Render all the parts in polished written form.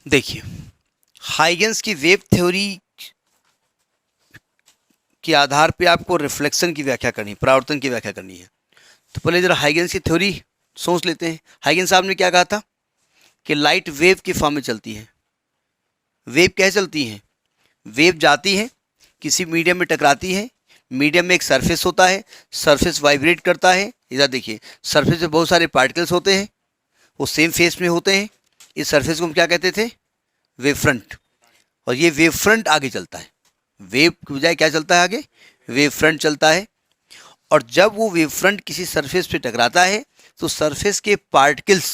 देखिए, हाइगेंस की wave theory के आधार पे आपको रिफ्लेक्शन की व्याख्या करनी है, परावर्तन की व्याख्या करनी है। तो पहले जरा हाइगेंस की थ्योरी सोच लेते हैं। हाइगेंस साहब ने क्या कहा था कि लाइट वेव के फॉर्म में चलती है। वेव कैसे चलती है? वेव जाती है, किसी मीडियम में टकराती है, मीडियम में एक सरफेस होता है, सरफेस वाइब्रेट करता है। इधर देखिए, सरफेस पे बहुत सारे पार्टिकल्स होते हैं, वो सेम फेस में होते हैं। इस सरफेस को हम क्या कहते थे? Wave front. और ये वेव फ्रंट आगे चलता है, वेव की बजाय क्या चलता है आगे? वेव फ्रंट चलता है। और जब वो वेव फ्रंट किसी सरफेस पे टकराता है तो सरफेस के पार्टिकल्स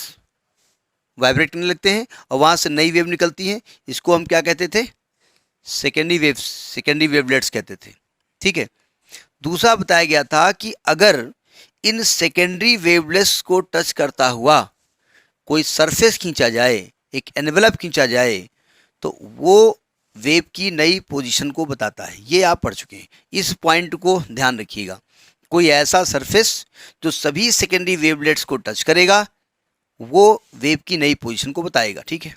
वाइब्रेट करने लगते हैं और वहाँ से नई वेव निकलती है। इसको हम क्या कहते थे? सेकेंडरी वेवलेट्स कहते थे। ठीक है। दूसरा बताया गया था कि अगर इन सेकेंडरी वेवलेट्स को टच करता हुआ कोई सरफेस खींचा जाए, एक एनवेलप खींचा जाए, तो वो वेव की नई पोजीशन को बताता है। ये आप पढ़ चुके हैं, इस पॉइंट को ध्यान रखिएगा। कोई ऐसा सरफेस जो सभी सेकेंडरी वेवलेट्स को टच करेगा, वो वेव की नई पोजीशन को बताएगा। ठीक है।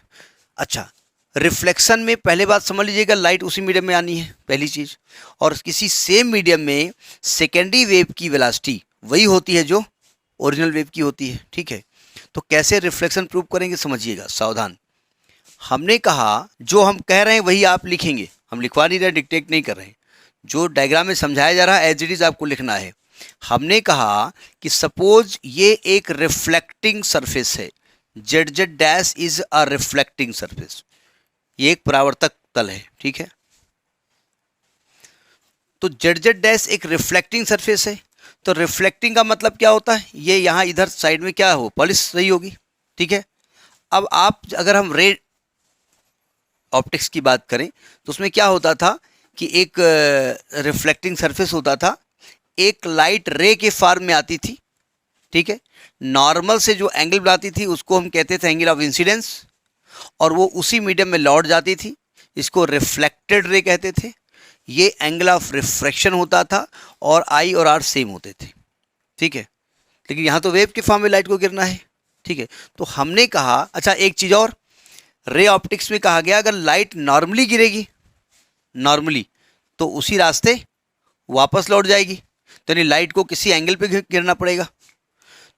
अच्छा, रिफ्लेक्शन में पहले बात समझ लीजिएगा, लाइट उसी मीडियम में आनी है, पहली चीज। और किसी सेम मीडियम में सेकेंडरी वेव की वेलोसिटी वही होती है जो ओरिजिनल वेव की होती है। ठीक है। तो कैसे रिफ्लेक्शन प्रूव करेंगे, समझिएगा, सावधान। हमने कहा जो हम कह रहे हैं वही आप लिखेंगे, हम लिखवा नहीं रहे, डिक्टेट नहीं कर रहे हैं। जो डायग्राम में समझाया जा रहा है एज इट इज आपको लिखना है। हमने कहा कि सपोज ये एक रिफ्लेक्टिंग सरफेस है, Z Z dash is a reflecting surface. ये एक परावर्तक तल है। ठीक है। तो जेड जेड डैश एक रिफ्लेक्टिंग सरफेस है। तो रिफ्लेक्टिंग का मतलब क्या होता है? ये यहाँ इधर साइड में क्या हो, पॉलिश रही होगी। ठीक है। अब आप अगर हम रे ऑप्टिक्स की बात करें तो उसमें क्या होता था कि एक रिफ्लेक्टिंग सरफेस होता था, एक लाइट रे के फॉर्म में आती थी। ठीक है। नॉर्मल से जो एंगल बनाती थी उसको हम कहते थे एंगल ऑफ इंसिडेंस, और वो उसी मीडियम में लौट जाती थी, इसको रिफ्लेक्टेड रे कहते थे। ये एंगल ऑफ रिफ्रैक्शन होता था और आई और आर सेम होते थे। ठीक है। लेकिन यहाँ तो वेव के फॉर्म में लाइट को गिरना है। ठीक है। तो हमने कहा, अच्छा एक चीज़ और, रे ऑप्टिक्स में कहा गया अगर लाइट नॉर्मली गिरेगी, नॉर्मली, तो उसी रास्ते वापस लौट जाएगी। तो यानी लाइट को किसी एंगल पे गिरना पड़ेगा,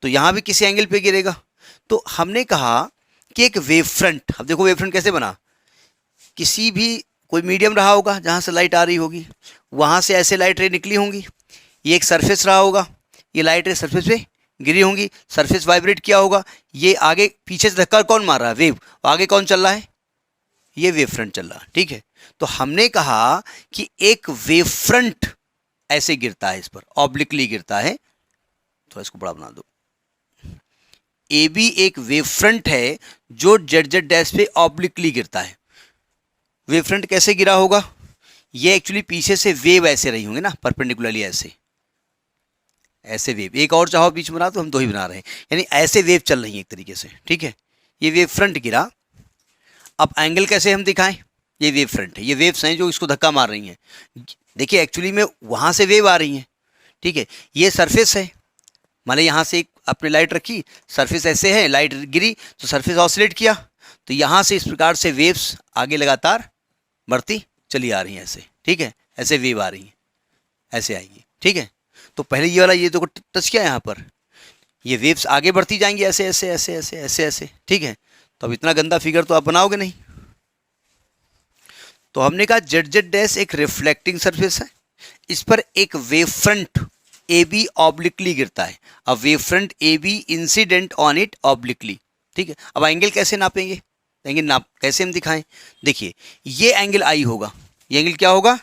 तो यहाँ भी किसी एंगल पे गिरेगा। तो हमने कहा कि एक वेव फ्रंट, अब देखो वेव फ्रंट कैसे बना, किसी भी कोई मीडियम रहा होगा जहाँ से लाइट आ रही होगी, वहाँ से ऐसे लाइट रे निकली होंगी, ये एक सरफेस रहा होगा, ये लाइट रे सरफेस पे गिरी होंगी, सरफेस वाइब्रेट किया होगा, ये आगे पीछे से धक्का कौन मार रहा है? वेव। आगे कौन चल रहा है? ये वेव फ्रंट चल रहा है। ठीक है। तो हमने कहा कि एक वेव फ्रंट ऐसे गिरता है, इस पर ऑब्लिकली गिरता है। थोड़ा इसको बड़ा बना दो। ए बी एक वेव फ्रंट है जो जेड जेड डैश पे ऑब्लिकली गिरता है। वेव फ्रंट कैसे गिरा होगा? ये एक्चुअली पीछे से वेव ऐसे रही होंगे ना, परपेंडिकुलरली ऐसे, ऐसे वेव। एक और चाहो बीच में बना, तो हम दो ही बना रहे हैं, यानी ऐसे वेव चल रही है एक तरीके से। ठीक है। ये वेव फ्रंट गिरा। अब एंगल कैसे हम दिखाएं? ये वेव फ्रंट है, ये वेव्स हैं जो इसको धक्का मार रही हैं। देखिए एक्चुअली में वहाँ से वेव आ रही हैं। ठीक है। ये सरफेस है, मान ली यहाँ से एक आपने लाइट रखी, सरफेस ऐसे है, लाइट गिरी तो सरफेस ऑसिलेट किया, तो यहाँ से इस प्रकार से वेव्स आगे लगातार बढ़ती चली आ रही हैं ऐसे। ठीक है। ऐसे वेव आ रही हैं, ऐसे आएंगी। ठीक है। तो पहले ये वाला ये देखो टच किया यहाँ पर, ये वेव्स आगे बढ़ती जाएंगी ऐसे ऐसे ऐसे ऐसे ऐसे ऐसे। ठीक है। तो अब इतना गंदा फिगर तो आप बनाओगे नहीं। तो हमने कहा जेड जेड डैश एक रिफ्लेक्टिंग सरफेस है, इस पर एक wave front A B obliquely गिरता है। अब wave front A B incident on it obliquely. ठीक है। अब एंगल कैसे नापेंगे? एंगल नाप कैसे हम दिखाएं? देखिए, ये एंगल आई होगा, ये एंगल क्या होगा?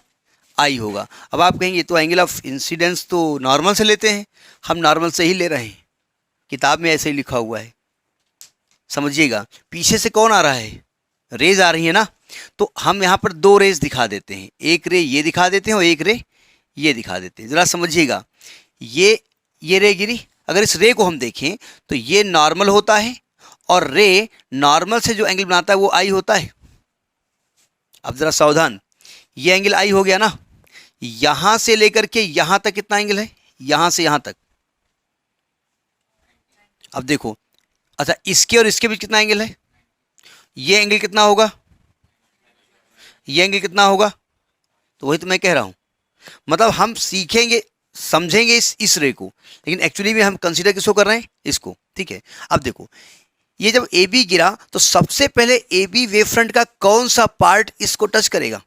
आई होगा। अब आप कहेंगे तो एंगल ऑफ इंसिडेंस तो नॉर्मल से लेते हैं, हम नॉर्मल से ही ले रहे हैं, किताब में ऐसे ही लिखा हुआ है। समझिएगा, पीछे से कौन आ रहा है? रेज आ रही है ना। तो हम यहाँ पर दो रेज दिखा देते हैं, एक रे ये दिखा देते हैं और एक रे ये दिखा देते हैं। ज़रा समझिएगा, ये रे गिरी, अगर इस रे को हम देखें तो ये नॉर्मल होता है, और रे नॉर्मल से जो एंगल बनाता है वो आई होता है। अब ज़रा सावधान, ये एंगल आई हो गया ना, यहाँ से लेकर के यहाँ तक कितना एंगल है? यहाँ से यहाँ तक। अब देखो, अच्छा इसके और इसके बीच कितना एंगल है? ये एंगल कितना होगा, ये एंगल कितना होगा, तो वही तो मैं कह रहा हूं। मतलब हम सीखेंगे समझेंगे इस रे को, लेकिन एक्चुअली में हम कंसीडर किसको कर रहे हैं, इसको। ठीक है, अब देखो ये जब ए बी गिरा तो सबसे पहले ए बी वेव फ्रंट का कौन सा पार्ट इसको टच करेगा,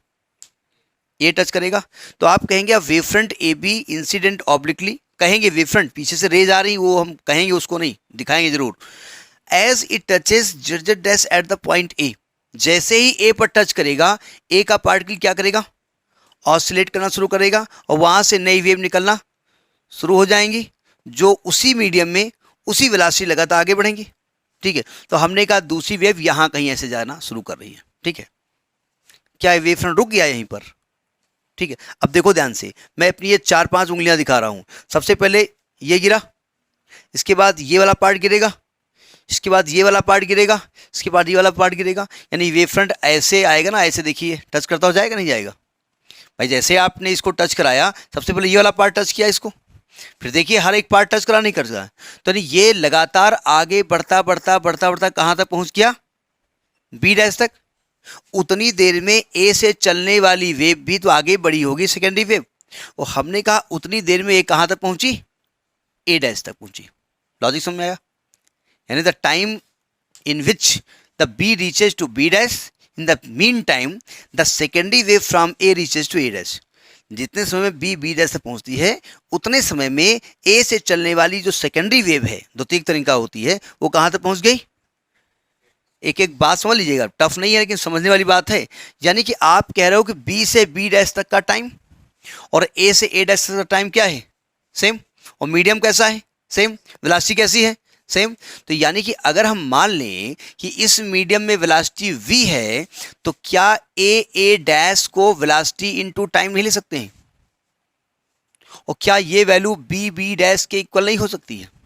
ये टच करेगा। तो आप कहेंगे अब wave front A B incident obliquely, कहेंगे वेव फ्रंट पीछे से रेज आ रही, वो हम कहेंगे, उसको नहीं दिखाएंगे जरूर। As it touches Z dash at the point A, जैसे ही ए पर टच करेगा ए का पार्टिकल क्या करेगा, ऑसिलेट करना शुरू करेगा और वहां से नई वेव निकलना शुरू हो जाएंगी, जो उसी मीडियम में उसी वेलोसिटी लगातार आगे बढ़ेंगी। ठीक है, तो हमने कहा दूसरी वेव यहां कहीं ऐसे जाना शुरू कर रही है। ठीक है, क्या वेव फ्रंट रुक गया यहीं पर। ठीक है, अब देखो ध्यान से, मैं अपनी ये 4-5 उंगलियां दिखा रहा हूं। सबसे पहले ये गिरा, इसके बाद ये वाला पार्ट गिरेगा, इसके बाद ये वाला पार्ट गिरेगा, इसके बाद ये वाला पार्ट गिरेगा, यानी वेव फ्रंट ऐसे आएगा ना, ऐसे देखिए टच करता हो जाएगा, नहीं जाएगा भाई। जैसे आपने इसको टच कराया, सबसे पहले ये वाला पार्ट टच किया इसको, फिर देखिए हर एक पार्ट टच करा, नहीं कर रहा है, तो ये लगातार आगे बढ़ता बढ़ता बढ़ता बढ़ता कहां तक पहुंच गया, बी डैश तक। उतनी देर में ए से चलने वाली वेव भी तो आगे बढ़ी होगी, सेकेंडरी वेव, और हमने कहा उतनी देर में ए कहां तक पहुंची, ए डैश तक पहुंची। लॉजिक समझ में आया, यानी the time in which the B reaches to B dash, in the meantime the secondary wave from A reaches to A dash। जितने समय में B B dash तक पहुंचती है, उतने समय में A से चलने वाली जो सेकेंडरी वेव है, द्वितीयक तरीका होती है, वो कहां तक पहुंच गई। एक एक बात समझ लीजिएगा, टफ नहीं है लेकिन समझने वाली बात है। यानी कि आप कह रहे हो कि B से B डैश तक का टाइम और A से A डैश तक का टाइम क्या है, सेम, और मीडियम कैसा है, सेम, वेलोसिटी कैसी है, सेम। तो यानी कि अगर हम मान लें कि इस मीडियम में वेलोसिटी v है, तो क्या a डैश को वेलोसिटी इनटू टाइम नहीं ले सकते हैं, और क्या ये वैल्यू b डैश के इक्वल नहीं हो सकती है।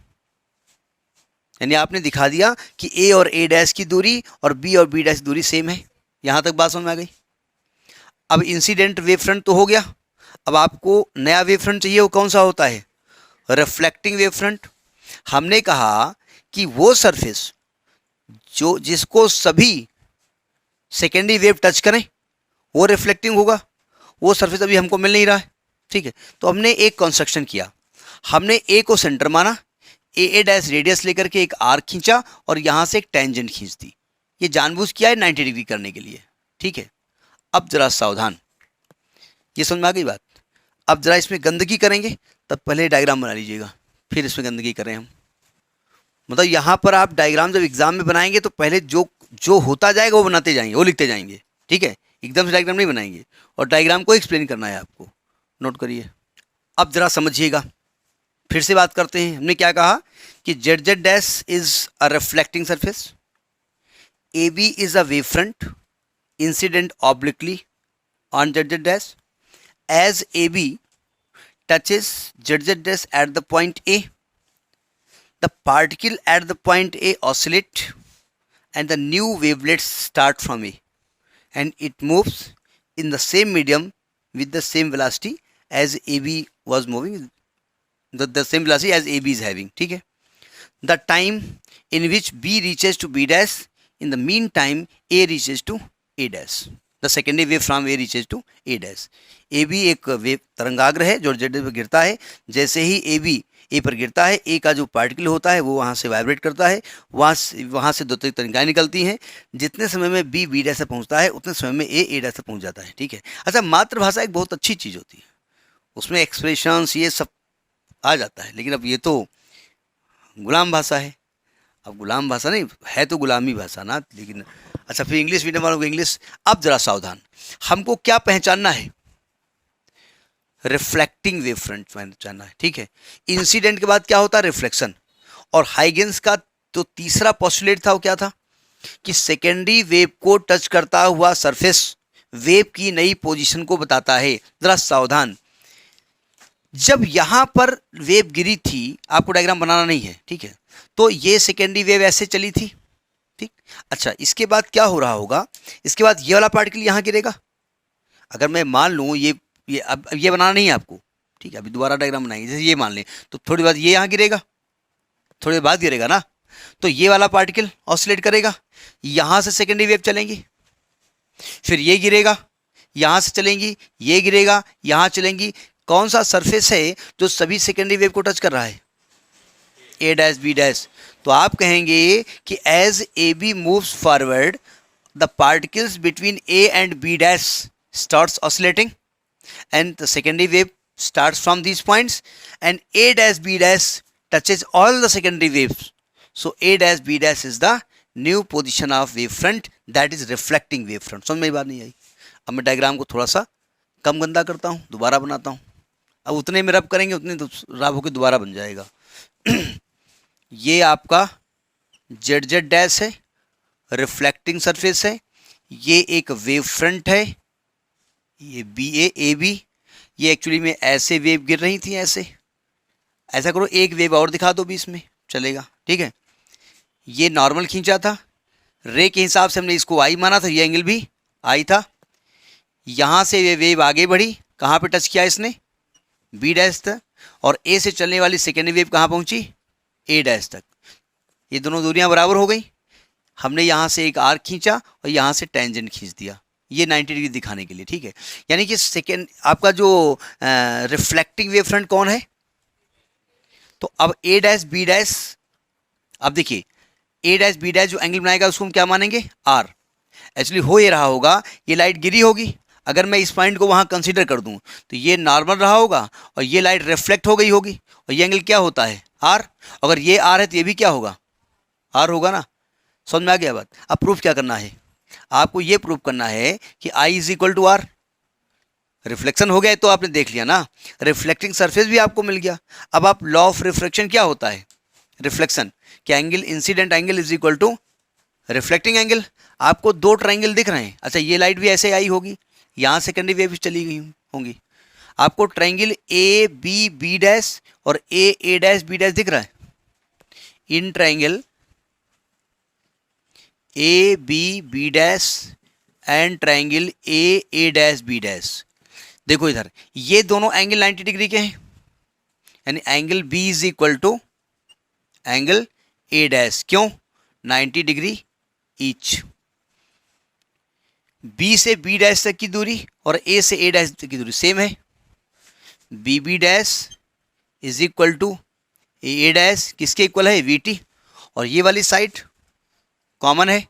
यानी आपने दिखा दिया कि a और a डैश की दूरी और b और b डैश की दूरी सेम है। यहां तक बात समझ में आ गई। अब इंसिडेंट वेव फ्रंट तो हो गया, अब आपको नया वेव फ्रंट चाहिए, वो कौन सा होता है, रिफ्लेक्टिंग वेव फ्रंट। हमने कहा कि वो सरफेस जो जिसको सभी सेकेंडरी वेव टच करें वो रिफ्लेक्टिंग होगा, वो सरफेस अभी हमको मिल नहीं रहा है। ठीक है, तो हमने एक कंस्ट्रक्शन किया, हमने ए को सेंटर माना, ए डैश रेडियस लेकर के एक आर्क खींचा और यहां से एक टेंजेंट खींच दी। ये जानबूझ किया है 90 डिग्री करने के लिए। ठीक है, अब जरा सावधान, ये समझ में आ गई बात। अब जरा इसमें गंदगी करेंगे, तब पहले डायग्राम बना लीजिएगा, फिर इसमें गंदगी करें हम। मतलब यहाँ पर आप डायग्राम जब एग्जाम में बनाएंगे तो पहले जो जो होता जाएगा वो बनाते जाएंगे, वो लिखते जाएंगे। ठीक है, एकदम से डायग्राम नहीं बनाएंगे, और डायग्राम को एक्सप्लेन करना है आपको, नोट करिए। अब जरा समझिएगा, फिर से बात करते हैं। हमने क्या कहा कि Z Z dash is a reflecting surface, A B is a wave front incident obliquely on Z Z dash, as A B touches z dash at the point A, the particle at the point A oscillate and the new wavelets start from A, and it moves in the same medium with the same velocity as AB was moving, the same velocity as AB is having. ठीक है, the time in which B reaches to B dash, in the meantime A reaches to A dash, the secondary wave from A reaches to A dash. A B एक wave तरंगाग्र है जो Z पर गिरता है, जैसे ही ए बी ए पर गिरता है, ए का जो पार्टिकल होता है वो वहाँ से वाइब्रेट करता है, वहाँ से दो तरंगाएं निकलती हैं। जितने समय में बी बी डैश से पहुँचता है उतने समय में ए डैश से पहुँच जाता है। ठीक है, अच्छा, मातृभाषा एक बहुत अच्छी चीज़ होती है, उसमें एक्सप्रेशंस ये सब आ जाता है, लेकिन अब ये तो गुलाम भाषा है। अब गुलाम भाषा नहीं है तो गुलामी भाषा ना, लेकिन अच्छा, फिर इंग्लिश मीडियम वालों को इंग्लिश। अब जरा सावधान, हमको क्या पहचानना है, रिफ्लेक्टिंग वेव फ्रंट पहचानना है। ठीक है, इंसिडेंट के बाद क्या होता है, रिफ्लेक्शन। और हाइगेंस का तो तीसरा पोस्टुलेट था, वो क्या था कि सेकेंडरी वेव को टच करता हुआ सरफेस वेव की नई पोजीशन को बताता है। जरा सावधान, जब यहां पर वेव गिरी थी, आपको डायग्राम बनाना नहीं है, ठीक है, तो ये सेकेंडरी वेव ऐसे चली थी। ठीक, अच्छा, इसके बाद क्या हो रहा होगा, इसके बाद ये वाला पार्टिकल यहां गिरेगा। अगर मैं मान लूं ये अब ये बनाना नहीं है आपको, ठीक है, अभी दोबारा डायग्राम बनाएंगे। जैसे ये मान लें तो थोड़ी बाद ये यहां गिरेगा, थोड़ी बाद गिरेगा ना, तो ये वाला पार्टिकल ऑसिलेट करेगा, यहाँ से सेकेंडरी वेव चलेंगी, फिर ये गिरेगा, यहाँ से चलेंगी, ये गिरेगा, यहाँ चलेंगी। कौन सा सरफेस है जो सभी सेकेंडरी वेव को टच कर रहा है? A dash B dash. तो आप कहेंगे कि as A B moves forward the particles between A and B dash starts oscillating and the secondary wave starts from these points and A dash B dash touches all the secondary waves. So A dash B dash is the new position of wave front, that is reflecting wave front. समझ में बात नहीं आई? अब मैं diagram को थोड़ा सा कम गंदा करता हूँ, दोबारा बनाता हूँ। अब उतने में रब करेंगे उतने तो रब होकर दोबारा बन जाएगा। ये आपका जेड जेड डैश है, रिफ्लेक्टिंग सरफेस है, ये एक वेव फ्रंट है, ये बी ए बी। ये एक्चुअली में ऐसे वेव गिर रही थी, ऐसा करो एक वेव और दिखा दो बीच में, चलेगा, ठीक है। ये नॉर्मल खींचा था, रे के हिसाब से हमने इसको आई माना था, ये एंगल भी आई था। यहाँ से ये वेव आगे बढ़ी, कहाँ पे टच किया इसने? बी डैश तक। और ए से चलने वाली सेकेंडरी वेव कहाँ पहुँची? ए डैश तक। ये दोनों दूरियाँ बराबर हो गई। हमने यहाँ से एक आर्क खींचा और यहाँ से टेंजेंट खींच दिया, ये 90 डिग्री दिखाने के लिए, ठीक है। यानी कि सेकेंड आपका जो रिफ्लेक्टिंग वेव फ्रंट कौन है? तो अब ए डैश बी डैश, अब देखिए ए डैश बी डैश जो एंगल बनाएगा उसको हम क्या मानेंगे? आर। एक्चुअली हो ये रहा होगा, ये लाइट गिरी होगी, अगर मैं इस पॉइंट को वहाँ कंसीडर कर दूँ तो ये नॉर्मल रहा होगा और ये लाइट रिफ्लेक्ट हो गई होगी और ये एंगल क्या होता है? आर। अगर ये आर है तो ये भी क्या होगा? आर होगा ना। समझ में आ गया बात? अब प्रूफ क्या करना है? आपको ये प्रूफ करना है कि I is equal to R. Reflection हो गया तो आपने देख लिया ना, रिफ्लेक्टिंग सरफेस भी आपको मिल गया। अब आप लॉ ऑफ रिफ्लेक्शन क्या होता है? रिफ्लेक्शन कि angle incident angle is equal to reflecting angle. आपको दो ट्रायंगल दिख रहे हैं, अच्छा ये लाइट भी ऐसे आई होगी, यहाँ सेकेंडरी वेव चली गई होंगी। आपको triangle A B B dash और ए डैश बी डैश दिख रहा है। In triangle A B B dash and triangle A dash B dash, देखो इधर ये दोनों एंगल 90 डिग्री के हैं, यानी angle B is equal to angle A dash. क्यों? 90 डिग्री ईच। बी से बी डैश तक की दूरी और ए से ए डैश तक की दूरी सेम है। B B dash is equal to A dash, किसके इक्वल है? V T. और ये वाली साइड कॉमन है,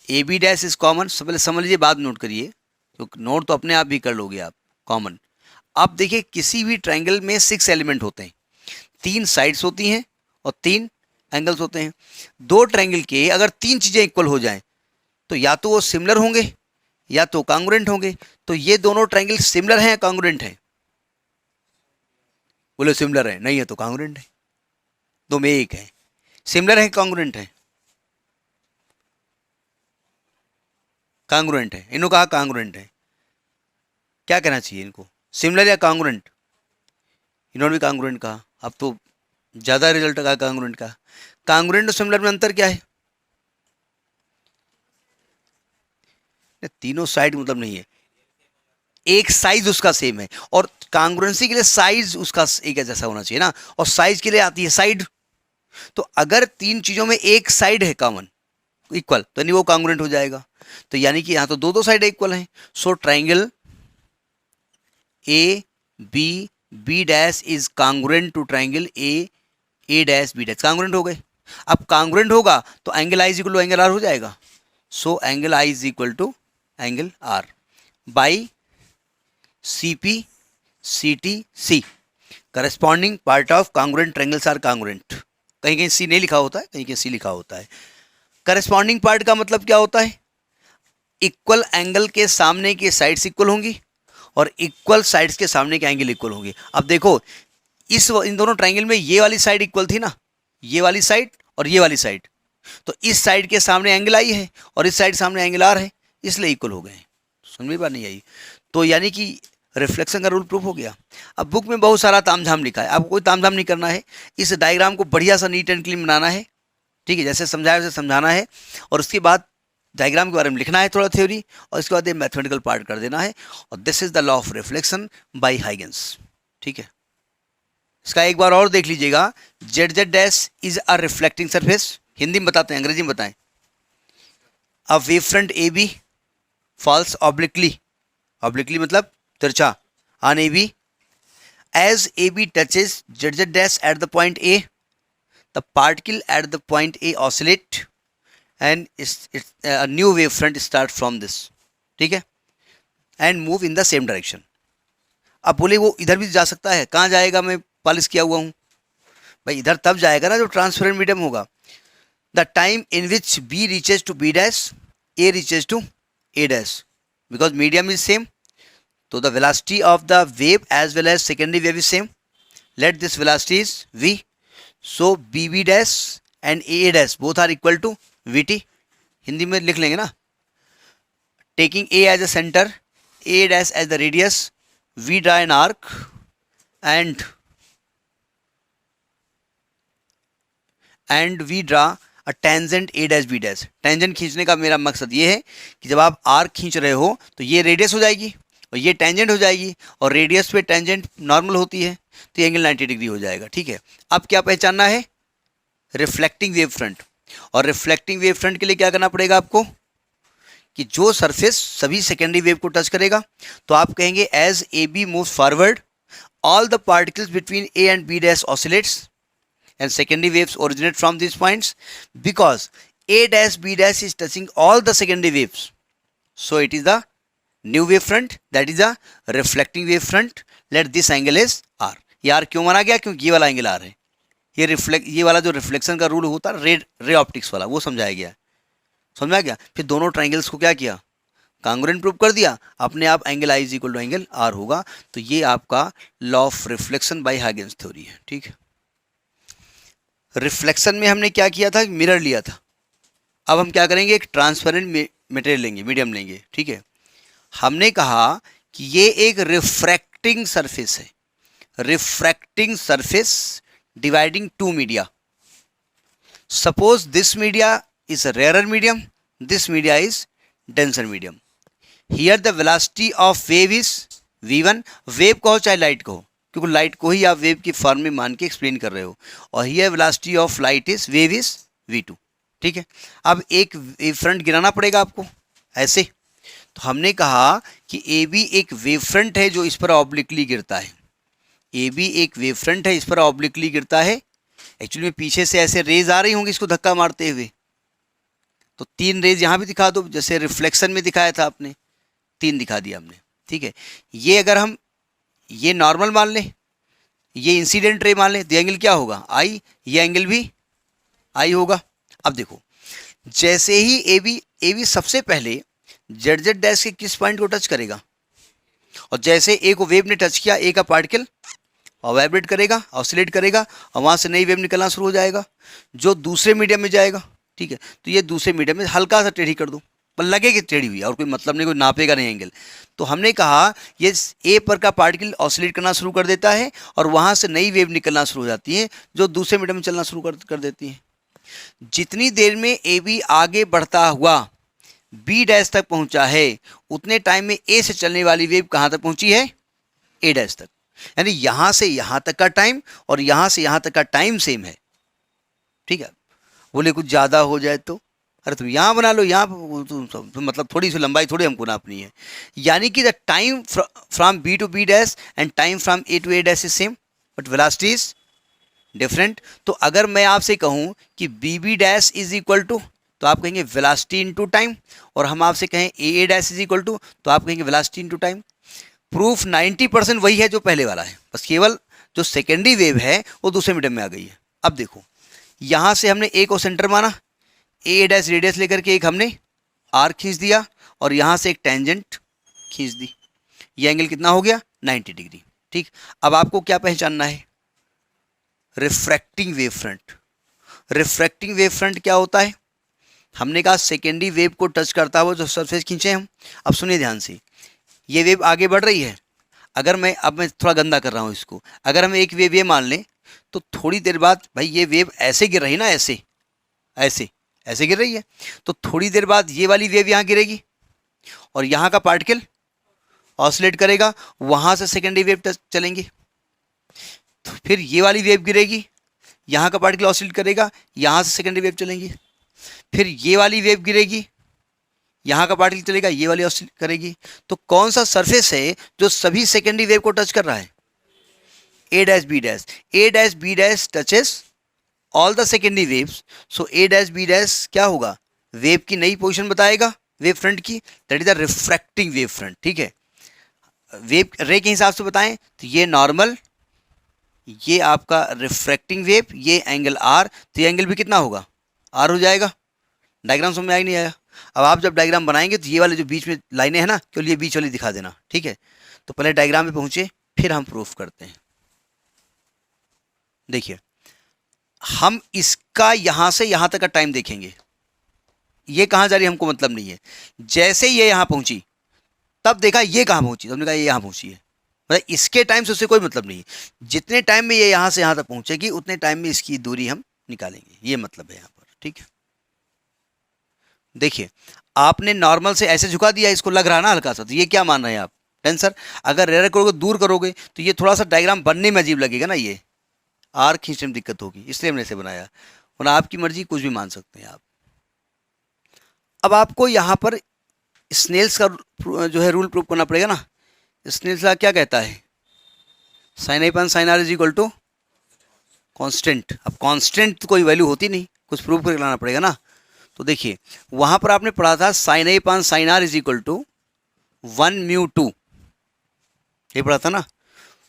A B dash is common. पहले समझ लीजिए, बाद नोट करिए, क्योंकि नोट तो अपने आप भी कर लोगे आप, कॉमन। अब देखिए किसी भी ट्रायंगल में 6 एलिमेंट होते हैं, 3 साइड्स होती हैं और 3 एंगल्स होते हैं। दो ट्रायंगल के अगर 3 चीज़ें इक्वल हो जाएं तो या तो वो सिमिलर होंगे या तो कॉन्ग्रुएंट होंगे। तो ये दोनों ट्रायंगल सिमिलर हैं या कॉन्ग्रुएंट हैं? बोले सिमिलर है, नहीं है तो कॉन्ग्रुएंट है। दो में एक है, सिमिलर है कॉन्ग्रुएंट है? कॉन्ग्रुएंट है। इन्होंने कहा कॉन्ग्रुएंट है, क्या कहना चाहिए इनको? सिमिलर या कॉन्ग्रुएंट? इन्होंने भी कॉन्ग्रुएंट कहा, अब तो ज़्यादा रिजल्ट कहा कॉन्ग्रुएंट का। कॉन्ग्रुएंट और सिमिलर में अंतर क्या है? तीनों साइड मतलब नहीं है, एक साइज उसका सेम है, और कॉन्ग्रुएंसी के लिए साइज उसका एक जैसा होना चाहिए ना, और साइज के लिए आती है साइड। तो अगर 3 चीज़ों में एक साइड है कॉमन इक्वल तो नहीं वो कॉन्ग्रुएंट हो जाएगा। तो यानी कि यहाँ तो दो साइड इक्वल हैं। So triangle A B B dash is congruent to triangle A dash B dash. Congruent हो गए। अब कॉन्ग्रुएंट होगा तो angle I is equal to angle R हो जाएगा। So angle I is equal to angle R by C P C T C. Corresponding part of congruent triangles are congruent. कहीं कहीं सी नहीं लिखा होता है, कहीं कहीं सी लिखा होता है। करस्पॉन्डिंग पार्ट का मतलब क्या होता है? इक्वल एंगल के सामने की साइड्स इक्वल होंगी और इक्वल साइड्स के सामने के एंगल इक्वल होंगे। अब देखो इन दोनों ट्रायंगल में ये वाली साइड इक्वल थी ना, ये वाली साइड और ये वाली साइड, तो इस साइड के सामने एंगल आई है और इस साइड सामने एंगल आर है, इसलिए इक्वल हो गए। समझ में बात नहीं आई? तो यानी कि रिफ्लेक्शन का रूल प्रूफ हो गया। अब बुक में बहुत सारा तामझाम लिखा है, आपको कोई तामझाम नहीं करना है। इस डायग्राम को बढ़िया सा नीट एंड क्लीन बनाना है, ठीक है, जैसे समझाया वैसे समझाना है, और उसके बाद डायग्राम के बारे में लिखना है थोड़ा थ्योरी, और इसके बाद ये मैथमेटिकल पार्ट कर देना है। और this is the law of reflection by Huygens, ठीक है। इसका एक बार और देख लीजिएगा, Z Z dash is a reflecting surface, Hindi में बताते हैं, अंग्रेजी में बताएं। A wave front A B falls obliquely, obliquely मतलब तिरछा, on A B as AB touches ZZ dash at the point A, the particle at the point A oscillate and a new wave front start from this, ठीक है, and move in the same direction. अब बोले वो इधर भी जा सकता है, कहाँ जाएगा, मैं पॉलिश किया हुआ हूँ भाई, इधर तब जाएगा ना जो ट्रांसपेरेंट मीडियम होगा। The time in which B reaches to B dash, A reaches to A dash, because medium is same, so the velocity of the wave as well as secondary wave is same. Let this velocity is v, so bb dash and aa dash both are equal to vt. Hindi में लिख लेंगे ना, taking a as a center, a dash as the radius, v draw an arc and we draw a tangent a dash b dash. Tangent खींचने का मेरा मकसद ये है कि जब आप आर्क खींच रहे हो तो ये रेडियस हो जाएगी और ये टेंजेंट हो जाएगी, और रेडियस पे टेंजेंट नॉर्मल होती है, तो ये एंगल 90 डिग्री हो जाएगा, ठीक है। अब क्या पहचानना है, रिफ्लेक्टिंग वेव फ्रंट, और रिफ्लेक्टिंग वेव फ्रंट के लिए क्या करना पड़ेगा आपको, कि जो सरफेस सभी सेकेंडरी वेव को टच करेगा, तो आप कहेंगे as A B moves forward all the particles between A and B dash oscillates and secondary waves originate from these points because A dash B dash is touching all the secondary waves, so it is the new wave front, that is a reflecting wave front. Let this angle is R. ये R क्यों माना गया, क्योंकि ये वाला angle R है, ये वाला जो रिफ्लेक्शन का रूल होता है रे ऑप्टिक्स वाला, वो समझाया गया, समझ में आ गया। फिर दोनों ट्राइंगल्स को क्या किया, कांग्रुएंट प्रूव कर दिया, अपने आप angle I is equal to angle R होगा। तो ये आपका law of reflection by Huygens theory है, ठीक है। रिफ्लेक्शन में हमने क्या किया था, मिरर लिया था, अब हम क्या करेंगे, एक ट्रांसपेरेंट मटेरियल लेंगे, मीडियम लेंगे, ठीक है। हमने कहा कि ये एक रिफ्रैक्टिंग सरफेस है, refracting surface dividing two media. Suppose this media is a rare medium, this media is denser medium. Here the velocity of wave is v1, wave कहो चाहे लाइट कहो, क्योंकि लाइट को ही आप वेव की फॉर्म में मान के एक्सप्लेन कर रहे हो, और here velocity of light is wave is v2, ठीक है। अब एक वेव फ्रंट गिराना पड़ेगा आपको ऐसे, तो हमने कहा कि ए बी एक वेव फ्रंट है जो इस पर ऑब्लिकली गिरता है, ए बी एक वेव फ्रंट है इस पर ऑब्लिकली गिरता है। एक्चुअली में पीछे से ऐसे रेज आ रही होंगी इसको धक्का मारते हुए, तो 3 रेज यहाँ भी दिखा दो, जैसे रिफ्लेक्शन में दिखाया था आपने, 3 दिखा दिया हमने, ठीक है। ये अगर हम ये नॉर्मल मान लें, ये इंसिडेंट रे मान लें, तो एंगल क्या होगा आई, ये एंगल भी आई होगा। अब देखो, जैसे ही ए बी सबसे पहले जेड जेड डैश के किस पॉइंट को टच करेगा, और जैसे ए को वेव ने टच किया, ए का पार्टिकल और वाइब्रेट करेगा, ऑसिलेट करेगा, और वहाँ से नई वेव निकलना शुरू हो जाएगा जो दूसरे मीडियम में जाएगा, ठीक है। तो ये दूसरे मीडियम में हल्का सा टेढ़ी कर दो, पर लगेगी टेढ़ी हुई, और कोई मतलब नहीं, कोई नापेगा नहीं एंगल। तो हमने कहा ये ए पर का पार्टिकल ऑसिलेट करना शुरू कर देता है, और वहाँ से नई वेव निकलना शुरू हो जाती है जो दूसरे मीडियम में चलना शुरू कर देती है। जितनी देर में ए बी आगे बढ़ता हुआ बी डैश तक पहुंचा है, उतने टाइम में ए से चलने वाली वेव कहाँ तक पहुंची है, ए डैश तक। यानी यहाँ से यहाँ तक का टाइम और यहाँ से यहाँ तक का टाइम सेम है, ठीक है। बोले कुछ ज़्यादा हो जाए तो, अरे तुम यहाँ बना लो, यहाँ तो मतलब थोड़ी सी लंबाई थोड़ी हमको नापनी है। यानी कि the time from B to B dash and time from A to A dash is same, but velocity is different. तो अगर मैं आपसे कहूँ कि B B dash is equal to, तो आप कहेंगे वेलोसिटी इनटू टाइम, और हम आपसे कहें ए डैश इज इक्वल टू, तो आप कहेंगे वेलोसिटी इनटू टाइम। प्रूफ 90% वही है जो पहले वाला है, बस केवल जो सेकेंडरी वेव है वो दूसरे मीडियम में आ गई है। अब देखो, यहाँ से हमने ए को सेंटर माना, ए डैश रेडियस लेकर के एक हमने आर खींच दिया, और यहाँ से एक टेंजेंट खींच दी, ये एंगल कितना हो गया 90 डिग्री, ठीक। अब आपको क्या पहचानना है, refracting wave front. Refracting wave front क्या होता है, हमने कहा सेकेंडरी वेव को टच करता हुआ जो सरफेस खींचे हम। अब सुनिए ध्यान से, ये वेव आगे बढ़ रही है, अगर मैं थोड़ा गंदा कर रहा हूँ इसको, अगर हम एक वेव ये मान लें, तो थोड़ी देर बाद भाई ये वेव ऐसे गिर रही है ना, ऐसे ऐसे ऐसे गिर रही है, तो थोड़ी देर बाद ये वाली वेव यहाँ गिरेगी, और यहाँ का पार्टिकल ऑसिलेट करेगा, वहाँ से सेकेंडरी वेव चलेंगी। तो फिर ये वाली वेव गिरेगी, यहाँ का पार्टिकल ऑसिलेट करेगा, यहाँ से सेकेंडरी वेव चलेंगी, फिर ये वाली वेव गिरेगी, यहाँ का पार्टिकल चलेगा, ये वाली ऑसिलेट करेगी। तो कौन सा सरफेस है जो सभी सेकेंडरी वेव को टच कर रहा है? A dash B dash. A dash B dash touches all the secondary waves, so A dash B dash क्या होगा? वेव की नई पोजीशन बताएगा, वेव फ्रंट की, that is the refracting wave front. ठीक है, वेव रे के हिसाब से बताएं तो ये नॉर्मल, ये आपका रिफ्रैक्टिंग वेव, ये एंगल आर, तो ये एंगल भी कितना होगा? आर हो जाएगा। डायग्राम समझ में आया नहीं आया? अब आप जब डायग्राम बनाएंगे तो ये वाले जो बीच में लाइनें हैं ना, केवल ये बीच वाली दिखा देना। ठीक है, तो पहले डायग्राम में पहुंचे, फिर हम प्रूफ करते हैं। देखिए, हम इसका यहां से यहां तक का टाइम देखेंगे, ये कहां जा रही है हमको मतलब नहीं है। जैसे ये यहां पहुंची तब देखा ये कहां पहुंची, तो हमने कहा ये यहां पहुंची है, मतलब इसके टाइम से उससे कोई मतलब नहीं है। जितने टाइम में ये यहां से यहां तक पहुंचेगी उतने टाइम में इसकी दूरी हम निकालेंगे, ये मतलब है यहां पर। ठीक है, देखिए आपने नॉर्मल से ऐसे झुका दिया, इसको लग रहा ना हल्का सा, तो ये क्या मान रहे हैं आप? टेंसर। अगर रेयर करोगे, दूर करोगे, तो ये थोड़ा सा डायग्राम बनने में अजीब लगेगा ना, ये आर खींचने में दिक्कत होगी, इसलिए हमने इसे बनाया। और आपकी मर्जी, कुछ भी मान सकते हैं आप। अब आपको यहाँ पर स्नेल्स का जो है रूल प्रूव करना पड़ेगा ना। स्नेल्स का क्या कहता है? Sine I upon sine R is equal to constant. अब कॉन्स्टेंट तो कोई वैल्यू होती नहीं, कुछ प्रूव करके लाना पड़ेगा ना। तो देखिए वहाँ पर आपने पढ़ा था sine I upon sine R is equal to 1μ2, ये पढ़ा था ना।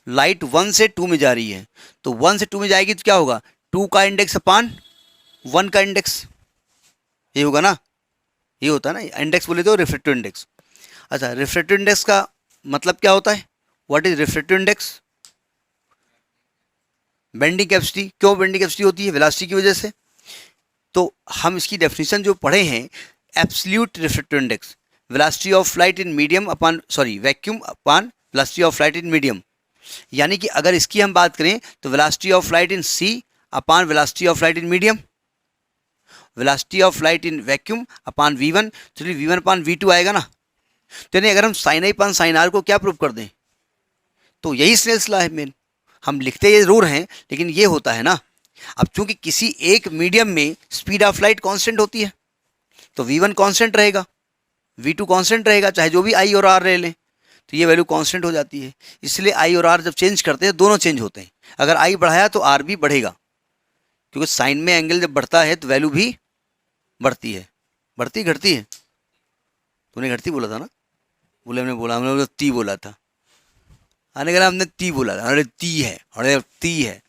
लाइट 1 से 2 में जा रही है, तो 1 से 2 में जाएगी तो क्या होगा? 2 का इंडेक्स अपान 1 का इंडेक्स, ये होगा ना, ये होता है ना। इंडेक्स बोले तो रिफ्रैक्टिव इंडेक्स। अच्छा, रिफ्रैक्टिव इंडेक्स का मतलब क्या होता है? What is refractive index? Bending capacity. क्यों बेंडिंग कैपेसिटी होती है? वेलोसिटी की वजह से। तो हम इसकी डेफिनेशन जो पढ़े हैं, absolute refractive index, velocity of light in medium upon vacuum upon velocity of light in medium. यानी कि अगर इसकी हम बात करें तो velocity of light in C upon velocity of light in medium, velocity of light in vacuum upon v1, तो v1 अपान v2 आएगा ना। तो यानी अगर हम sine I upon sine R को क्या प्रूव कर दें, तो यही स्नेल्स लॉ है मेन। हम लिखते ये जरूर हैं, लेकिन ये होता है ना। अब चूंकि किसी एक मीडियम में स्पीड ऑफ लाइट कांस्टेंट होती है, तो v1 कांस्टेंट रहेगा, v2 कांस्टेंट रहेगा, चाहे जो भी i और r ले लें, तो ये वैल्यू कांस्टेंट हो जाती है। इसलिए i और r जब चेंज करते हैं, दोनों चेंज होते हैं। अगर i बढ़ाया तो r भी बढ़ेगा, क्योंकि साइन में एंगल जब बढ़ता है तो वैल्यू भी बढ़ती है। बढ़ती घटती है? तूने घटती बोला था ना? बोले हमने ती बोला था। आने का हमने ती बोला था, अरे ती है, अरे ती है।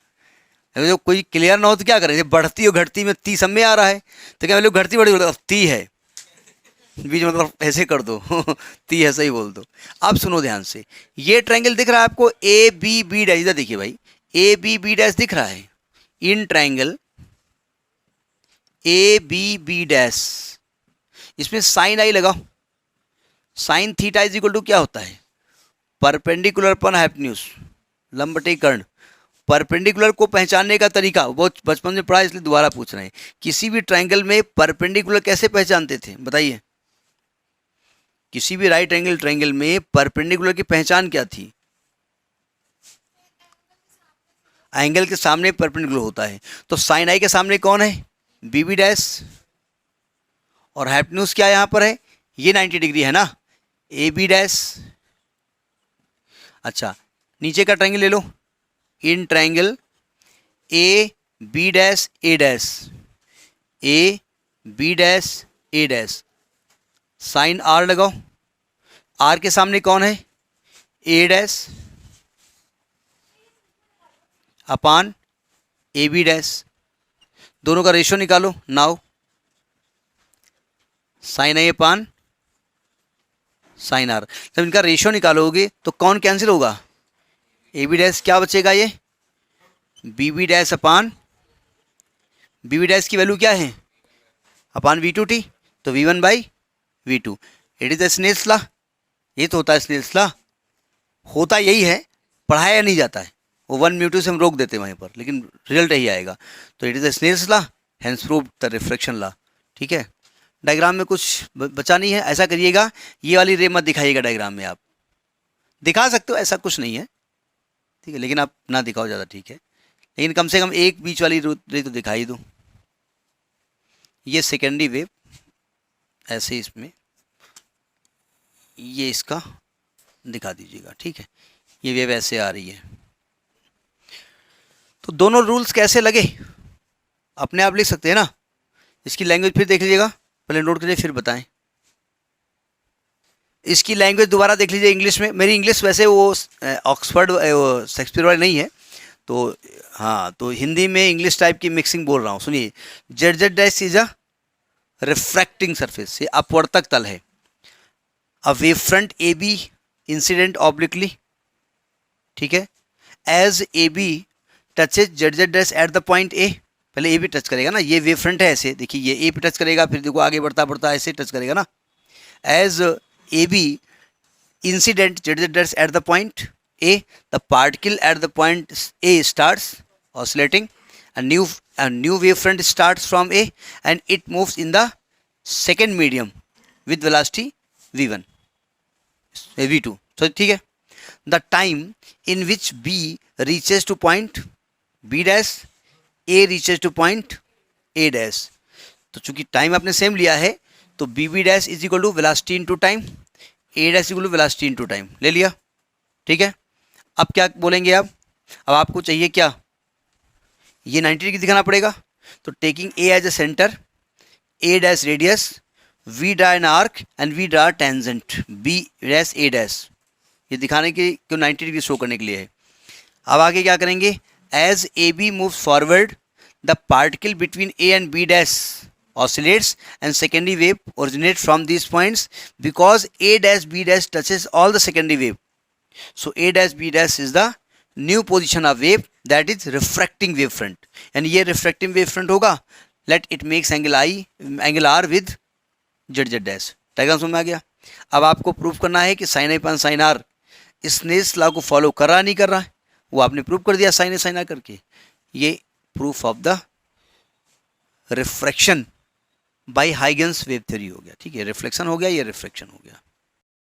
अगर जो कोई क्लियर ना हो तो क्या करें? जब बढ़ती और घटती में ती सब में आ रहा है, तो क्या वैल्यू घटती बढ़ी बोला ती है, बीच मतलब ऐसे कर दो ती है, सही बोल दो। अब सुनो ध्यान से, ये ट्रायंगल दिख रहा है आपको ए बी बी डैश, इधर देखिए भाई, ए बी बी डैश दिख रहा है। In triangle A B B dash, इसमें साइन आई लगाओ। Sine theta is equal to क्या होता है? परपेंडिकुलर अपन हाइपोटेन्यूज, लंबवती कर्ण। परपेंडिकुलर को पहचानने का तरीका बहुत बचपन में पढ़ा, इसलिए दोबारा पूछ रहे हैं। किसी भी ट्रायंगल में परपेंडिकुलर कैसे पहचानते थे, बताइए? किसी भी राइट एंगल ट्रायंगल में परपेंडिकुलर की पहचान क्या थी? एंगल के सामने परपेंडिकुलर होता है। तो साइन आई के सामने कौन है? B B dash. और हाइपोटेन्यूज क्या यहाँ पर है? ये 90 डिग्री है ना, ए बी डैश। अच्छा, नीचे का ट्रायंगल ले लो, in triangle A B dash A dash, A B dash A dash. Sine R लगाओ। आर के सामने कौन है? A dash upon A B dash. दोनों का रेशियो निकालो। Now sine I upon sine R, जब इनका रेशियो निकालोगे तो कौन कैंसिल होगा? ए बी डैश, क्या बचेगा? ये B B dash upon B B dash की वैल्यू क्या है? अपान वी टू टी, तो V one by V two. It is the Snell's law. ये तो होता है स्नेल्स लॉ, होता यही है, पढ़ाया नहीं जाता है। वो 1μ2 से हम रोक देते हैं वहीं पर, लेकिन रिजल्ट यही आएगा। तो it is the Snell's law, hence proved the reflection law. ठीक है, डायग्राम में कुछ बचा नहीं है। ऐसा करिएगा, ये वाली रे मत दिखाइएगा डायग्राम में। आप दिखा सकते हो, ऐसा कुछ नहीं है, ठीक है, लेकिन आप ना दिखाओ ज़्यादा, ठीक है, लेकिन कम से कम एक बीच वाली रे तो दिखाई दो। ये सेकेंडरी वेव ऐसे इसमें ये इसका दिखा दीजिएगा, ठीक है, ये वेव ऐसे आ रही है। तो दोनों रूल्स कैसे लगे अपने आप लिख सकते हैं ना। इसकी लैंग्वेज फिर देख लीजिएगा, पहले नोट करिए फिर बताएं। इसकी लैंग्वेज दोबारा देख लीजिए इंग्लिश में। मेरी इंग्लिश वैसे वो ऑक्सफर्ड शेक्सपियर वाली नहीं है, तो हाँ, तो हिंदी में इंग्लिश टाइप की मिक्सिंग बोल रहा हूँ। सुनिए, Z Z dash is a refracting surface, ये अपवर्तक तल है। A wave front A B incident obliquely, ठीक है, as A B touches Z Z dash at the point A, पहले ए बी टच करेगा ना, ये वेव फ्रंट है ऐसे, देखिए ये ए पे टच करेगा, फिर देखो आगे बढ़ता बढ़ता ऐसे टच करेगा ना। As A B incident z dash at the point A, the particle at the point A starts oscillating, a new wavefront starts from A and it moves in the second medium with velocity v1 v2, so ठीक है। the time in which B reaches to point B dash, A reaches to point A dash, तो चूंकि time आपने same लिया है तो B B dash is equal to velocity into time, A dash equal to velocity into time ले लिया, ठीक है। अब क्या बोलेंगे आप, अब आपको चाहिए क्या, ये 90 डिग्री दिखाना पड़ेगा, तो taking A as a centre, A dash radius, we draw an arc and we draw tangent B dash A dash, ये दिखाने के क्यों 90 डिग्री शो करने के लिए है। अब आगे क्या करेंगे, as A B moves forward the particle between A and B dash oscillates and secondary wave originates from these points because A dash B dash touches all the secondary wave. So A dash B dash is the new position of wave, that is refracting wave front, and ये refracting wave front होगा, let it makes angle I angle R with Z Z dash। Diagram समझ में आ गया। अब आपको prove करना है कि sin A upon sin R Snell's law को फॉलो कर रहा नहीं कर रहा है, वो आपने प्रूव कर दिया sin A sin R करके। ये proof of the refraction by Huygens wave theory हो गया, ठीक है, रिफ्लेक्शन हो गया, ये रिफ्रैक्शन हो गया।